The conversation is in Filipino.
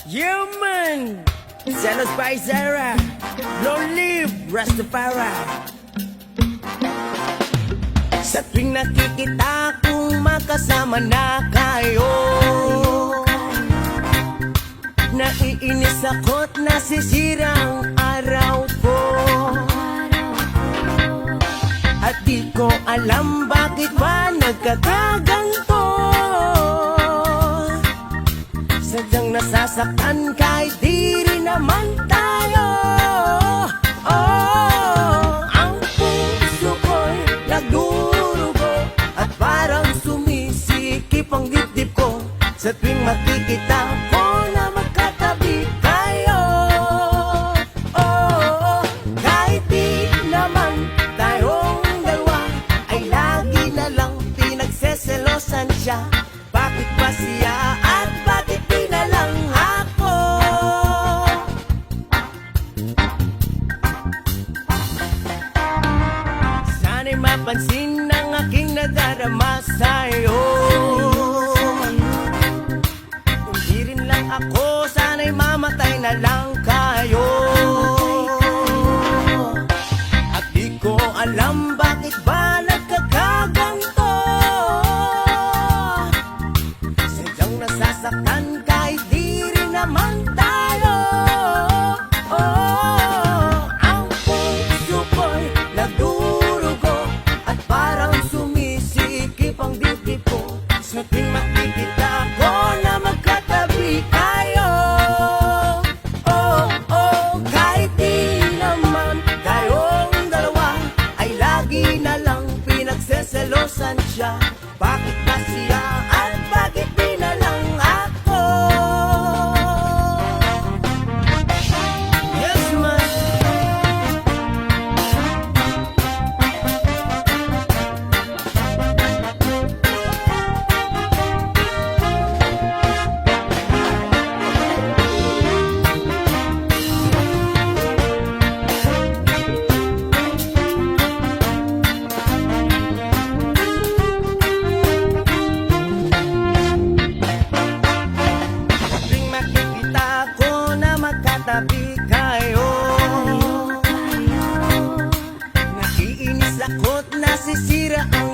Yeah, man! Zealous by Zara, long live Rastafari. Sa tuwing nakikita kong makasama na kayo, naiinis ako't nasisira ang araw ko. At di ko alam bakit ba nagkakaganto. Sadyang nasasaktan kahit di rin naman tayo. Oh, ang puso ko'y nagdurugo at parang sumisikip ang dibdib ko sa tuwing makikita ko na magkatabi tayo. Oh, kahit di naman tayong dalawa ay lagi na lang pinagseselosan siya. Bakit ba siya at bakit di na lang ako? Sana'y mapansin ng aking nadarama sa'yo. Kung di rin lang ako, sana'y mamatay na lang kayo. At di ko alam bakit ba nagkakaganto. Sadyang nasasaktan kahit di rin naman tayo. Oh, ang puso ko'y nagdurugo at parang sumisikip ang dibdib ko sa tuwing makikita ko na magkatabi tayo. Oh, oh, kahit di naman tayong dalawa ay lagi na lang pinagseselosan siya. Bakit ba siya at bakit di na lang ako? Yes, man. Tuwing makikita ko na magkatabi kayo, naiinis ako't nasisira ang